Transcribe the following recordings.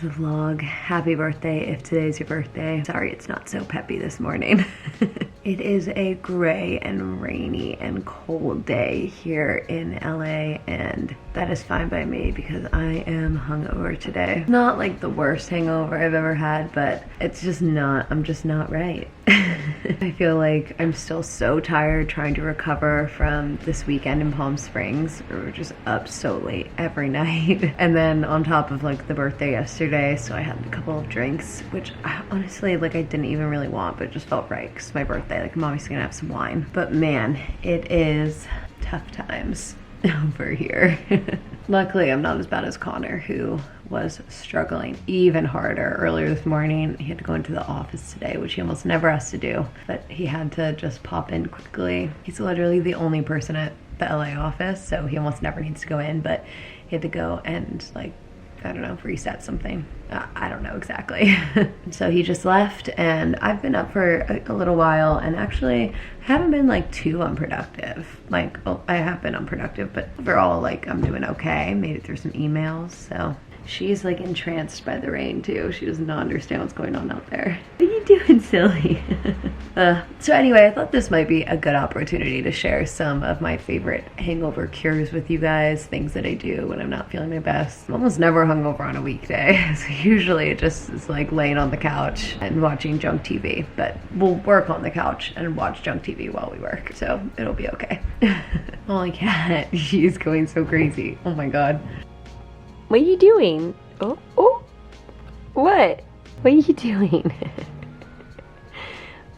the vlog. Happy birthday if today's your birthday. Sorry it's not so peppy this morning. It is a gray and rainy and cold day here in LA, and that is fine by me because I am hungover today. Not like the worst hangover I've ever had, but it's just not, I'm just not right. I feel like I'm still so tired trying to recover from this weekend in Palm Springs. We were just up so late every night. And then on top of like the birthday yesterday, so I had a couple of drinks, which honestly like I didn't even really want, but it just felt right because my birthday, like I'm obviously gonna have some wine. But man, it is tough times over here. Luckily, I'm not as bad as Connor, who was struggling even harder earlier this morning. He had to go into the office today, which he almost never has to do, but he had to just pop in quickly. He's literally the only person at the LA office, so he almost never needs to go in, but he had to go and like, I don't know, reset something. I don't know exactly. So he just left, and I've been up for a little while, and actually I haven't been like too unproductive. Like, well, I have been unproductive, but overall like I'm doing okay. Made it through some emails. So she's like entranced by the rain too. She does not understand what's going on out there. What are you doing, silly? So anyway, I thought this might be a good opportunity to share some of my favorite hangover cures with you guys, things that I do when I'm not feeling my best. I'm almost never hungover on a weekday, so usually it just is like laying on the couch and watching junk TV, but we'll work on the couch and watch junk TV while we work, so it'll be okay. Oh my cat, she's going so crazy. Oh my god. What are you doing? Oh, oh, what? What are you doing?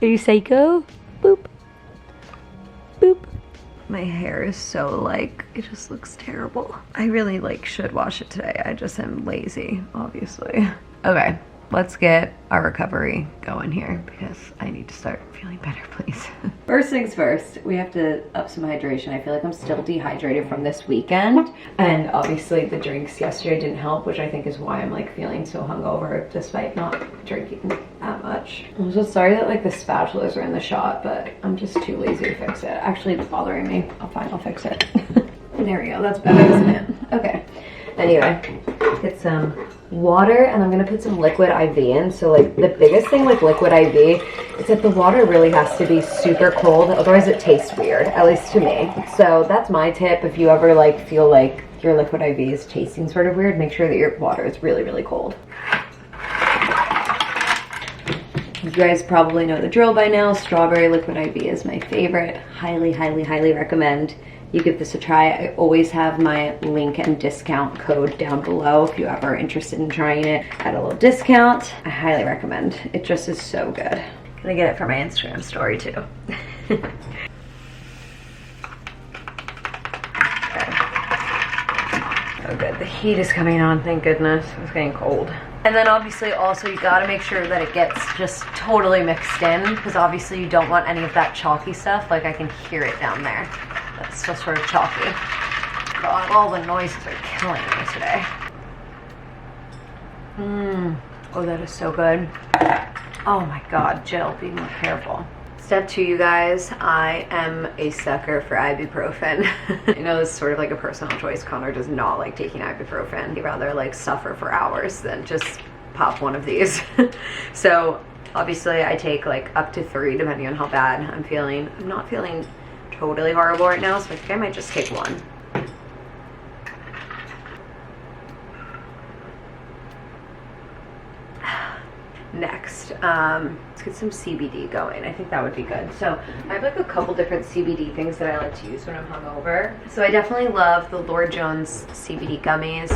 Are you psycho? Boop. Boop. My hair is so like, it just looks terrible. I really like should wash it today. I just am lazy, obviously. Okay, let's get our recovery going here because I need to start feeling better, please. First things first, we have to up some hydration. I feel like I'm still dehydrated from this weekend, and obviously the drinks yesterday didn't help, which I think is why I'm like feeling so hungover despite not drinking that much. I'm so sorry that like the spatulas are in the shot, but I'm just too lazy to fix it. Actually, it's bothering me. I'll fix it. There we go, that's better, isn't it? Okay. Anyway, get some water, and I'm gonna put some liquid IV in. So like the biggest thing with liquid IV is that the water really has to be super cold, otherwise it tastes weird, at least to me. So that's my tip. If you ever like feel like your liquid IV is tasting sort of weird, make sure that your water is really, really cold. You guys probably know the drill by now. Strawberry liquid IV is my favorite. Highly, highly, highly recommend you give this a try. I always have my link and discount code down below if you ever are interested in trying it at a little discount. I highly recommend. It just is so good. Gonna get it for my Instagram story too. Okay. Oh good, the heat is coming on, thank goodness. It's getting cold. And then obviously also you gotta make sure that it gets just totally mixed in, because obviously you don't want any of that chalky stuff. Like I can hear it down there. That's still sort of chalky. God, all the noises are killing me today. Oh, that is so good. Oh my God, Jill, be more careful. Step 2, you guys, I am a sucker for ibuprofen. I know this is sort of like a personal choice. Connor does not like taking ibuprofen. He'd rather like suffer for hours than just pop one of these. So obviously I take like up to 3 depending on how bad I'm feeling. I'm not feeling totally horrible right now, so I think I might just take 1. Next, let's get some CBD going. I think that would be good. So I have like a couple different CBD things that I like to use when I'm hungover. So I definitely love the Lord Jones CBD gummies.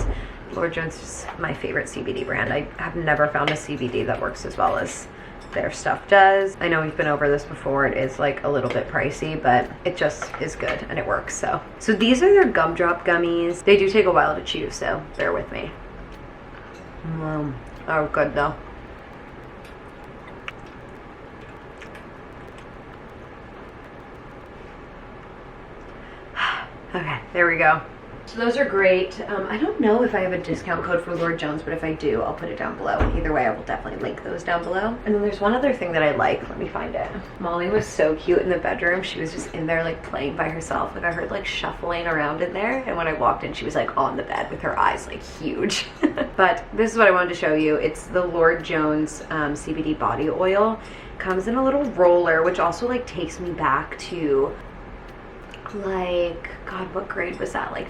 Lord Jones is my favorite CBD brand. I have never found a CBD that works as well as their stuff does. I know we've been over this before. It is like a little bit pricey, but it just is good and it works. So these are their gumdrop gummies. They do take a while to chew, so bear with me. Oh, good though. Okay, there we go. So those are great. I don't know if I have a discount code for Lord Jones, but if I do, I'll put it down below. And either way, I will definitely link those down below. And then there's one other thing that I like. Let me find it. Molly was so cute in the bedroom. She was just in there like playing by herself. Like I heard like shuffling around in there. And when I walked in, she was like on the bed with her eyes like huge. But this is what I wanted to show you. It's the Lord Jones CBD body oil. Comes in a little roller, which also like takes me back to like, God, what grade was that? Like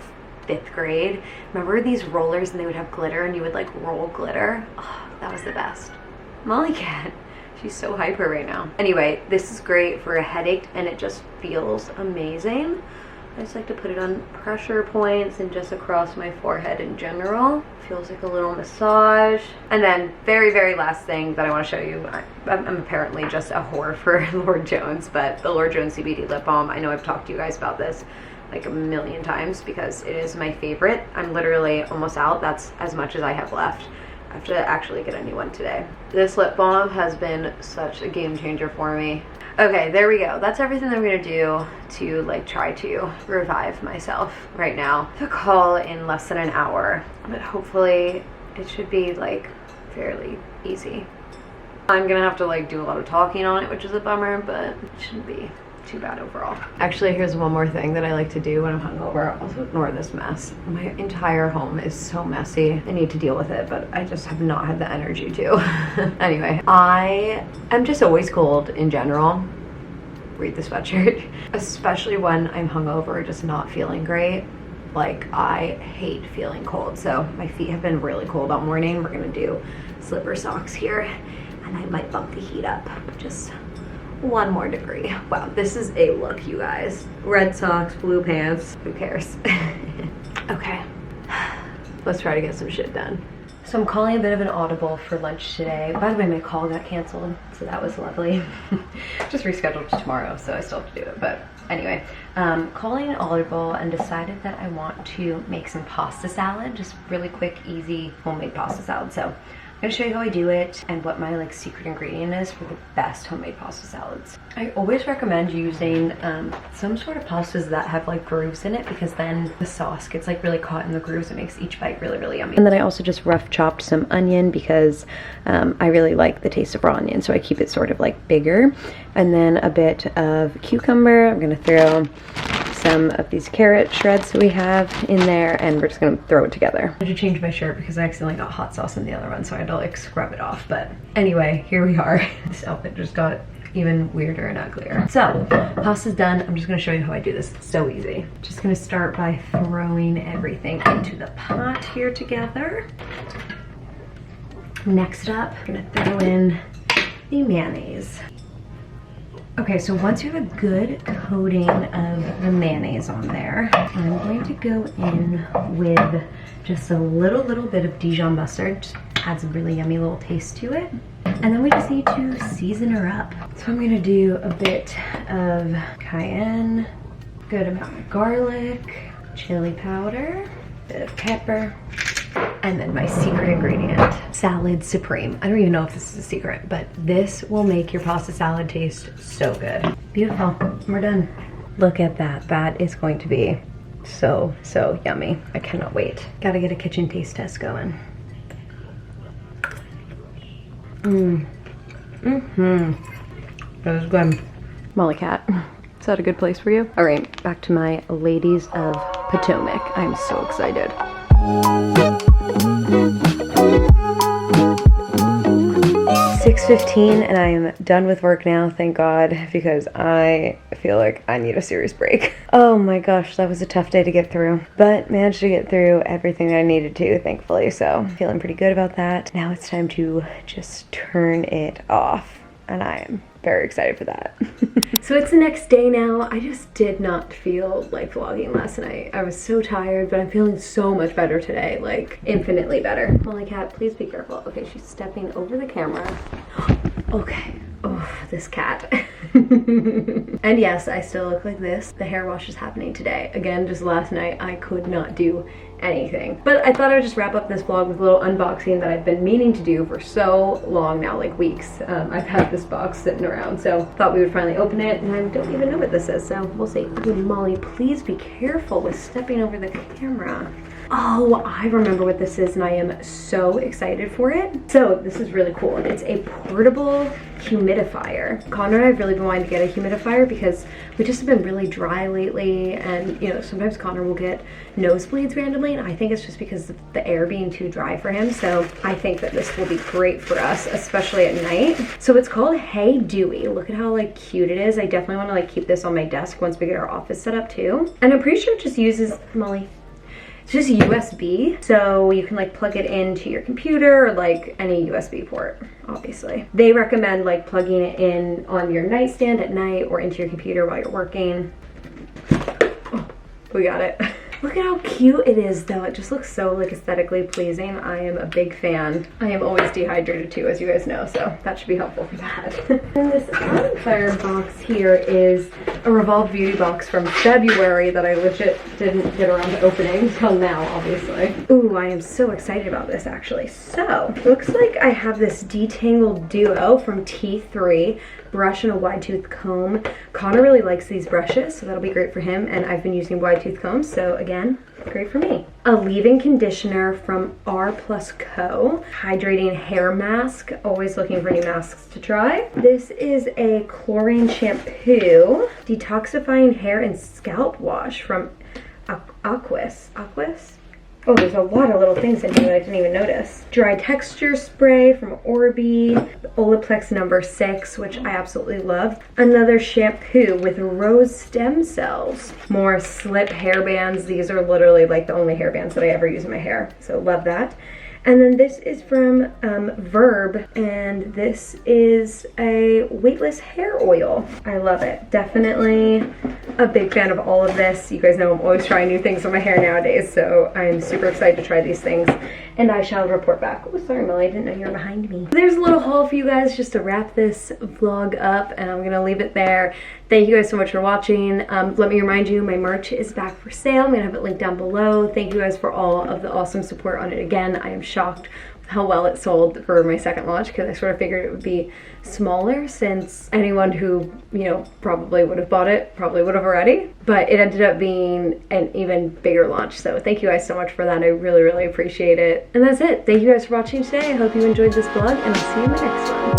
5th grade. Remember these rollers and they would have glitter and you would like roll glitter? Oh, that was the best. Molly Cat, she's so hyper right now. Anyway, this is great for a headache and it just feels amazing. I just like to put it on pressure points and just across my forehead in general. Feels like a little massage. And then very, very last thing that I want to show you. I'm apparently just a whore for Lord Jones, but the Lord Jones CBD lip balm. I know I've talked to you guys about this like a million times because it is my favorite. I'm literally almost out. That's as much as I have left. I have to actually get a new one today. This lip balm has been such a game changer for me. Okay, there we go. That's everything that I'm gonna do to like try to revive myself right now. The call in less than an hour, but hopefully it should be like fairly easy. I'm gonna have to like do a lot of talking on it, which is a bummer, but it shouldn't be too bad overall. Actually, here's one more thing that I like to do when I'm hungover. Also ignore this mess. My entire home is so messy. I need to deal with it, but I just have not had the energy to. Anyway, I am just always cold in general. Read the sweatshirt. Especially when I'm hungover, just not feeling great. Like, I hate feeling cold. So my feet have been really cold all morning. We're gonna do slipper socks here, and I might bump the heat up just 1 more degree. Wow, this is a look, you guys. Red socks, blue pants, who cares? Okay, let's try to get some shit done. So I'm calling a bit of an audible for lunch today. By the way, my call got canceled, so that was lovely. Just rescheduled to tomorrow, so I still have to do it, but anyway. Calling an audible and decided that I want to make some pasta salad, just really quick, easy, homemade pasta salad. So I'm gonna show you how I do it and what my like secret ingredient is for the best homemade pasta salads. I always recommend using some sort of pastas that have like grooves in it, because then the sauce gets like really caught in the grooves. It makes each bite really, really yummy. And then I also just rough chopped some onion because I really like the taste of raw onion, so I keep it sort of like bigger. And then a bit of cucumber. I'm gonna throw some of these carrot shreds that we have in there, and we're just gonna throw it together. I had to change my shirt because I accidentally got hot sauce in the other one, so I had to like scrub it off. But anyway, here we are. This outfit just got even weirder and uglier. So pasta's done. I'm just gonna show you how I do this. It's so easy. Just gonna start by throwing everything into the pot here together. Next up, I'm gonna throw in the mayonnaise. Okay, so once you have a good coating of the mayonnaise on there, I'm going to go in with just a little bit of Dijon mustard. Just adds a really yummy little taste to it. And then we just need to season her up. So I'm gonna do a bit of cayenne, good amount of garlic, chili powder, bit of pepper, and then my secret ingredient, Salad Supreme. I don't even know if this is a secret, but this will make your pasta salad taste so good. Beautiful, we're done. Look at that, that is going to be so yummy. I cannot wait. Gotta get a kitchen taste test going. That was good. Molly Cat, is that a good place for you? All right, back to my Ladies of Potomac. I'm so excited. 6:15 and I am done with work now, thank God, because I feel like I need a serious break. Oh my gosh, that was a tough day to get through, but managed to get through everything that I needed to, thankfully, so feeling pretty good about that. Now it's time to just turn it off, and I am very excited for that. So it's the next day now. I just did not feel like vlogging last night. I was so tired, but I'm feeling so much better today, like infinitely better. Molly Cat, please be careful. Okay, she's stepping over the camera. Okay, oh, this cat. And yes, I still look like this. The hair wash is happening today. Again, just last night, I could not do anything. But I thought I would just wrap up this vlog with a little unboxing that I've been meaning to do for so long now, like weeks. I've had this box sitting around, so thought we would finally open it, and I don't even know what this is, so we'll see. Ooh, Molly, please be careful with stepping over the camera. Oh, I remember what this is, and I am so excited for it. So this is really cool. It's a portable humidifier. Connor and I have really been wanting to get a humidifier because we just have been really dry lately, and you know, sometimes Connor will get nosebleeds randomly, and I think it's just because of the air being too dry for him. So I think that this will be great for us, especially at night. So it's called Hey Dewey. Look at how like cute it is. I definitely want to like keep this on my desk once we get our office set up too. And I'm pretty sure it just uses, Molly, it's just USB, so you can like plug it into your computer or like any USB port, obviously. They recommend like plugging it in on your nightstand at night or into your computer while you're working. Oh, we got it. Look at how cute it is though. It just looks so like aesthetically pleasing. I am a big fan. I am always dehydrated too, as you guys know, so that should be helpful for that. And this bonfire box here is a Revolve Beauty box from February that I legit didn't get around to opening until now, obviously. Ooh, I am so excited about this actually. So, looks like I have this detangled duo from T3. Brush and a wide tooth comb. Connor really likes these brushes, so that'll be great for him, and I've been using wide tooth combs, so again, great for me. A leave-in conditioner from R Plus Co. Hydrating hair mask. Always looking for new masks to try. This is a chlorine shampoo. Detoxifying hair and scalp wash from Aquis. Oh, there's a lot of little things in here that I didn't even notice. Dry texture spray from Orbi. Olaplex number 6, which I absolutely love. Another shampoo with rose stem cells. More slip hair bands. These are literally like the only hair bands that I ever use in my hair, so love that. And then this is from Verb, and this is a weightless hair oil. I love it. Definitely a big fan of all of this. You guys know I'm always trying new things on my hair nowadays, so I'm super excited to try these things, and I shall report back. Oh, sorry, Molly, I didn't know you were behind me. There's a little haul for you guys just to wrap this vlog up, and I'm gonna leave it there. Thank you guys so much for watching. Let me remind you, my merch is back for sale. I'm gonna have it linked down below. Thank you guys for all of the awesome support on it. Again, I am shocked with how well it sold for my second launch, because I sort of figured it would be smaller, since anyone who, you know, probably would have bought it probably would have already, but it ended up being an even bigger launch. So thank you guys so much for that. I really, really appreciate it. And that's it. Thank you guys for watching today. I hope you enjoyed this vlog, and I'll see you in the next one.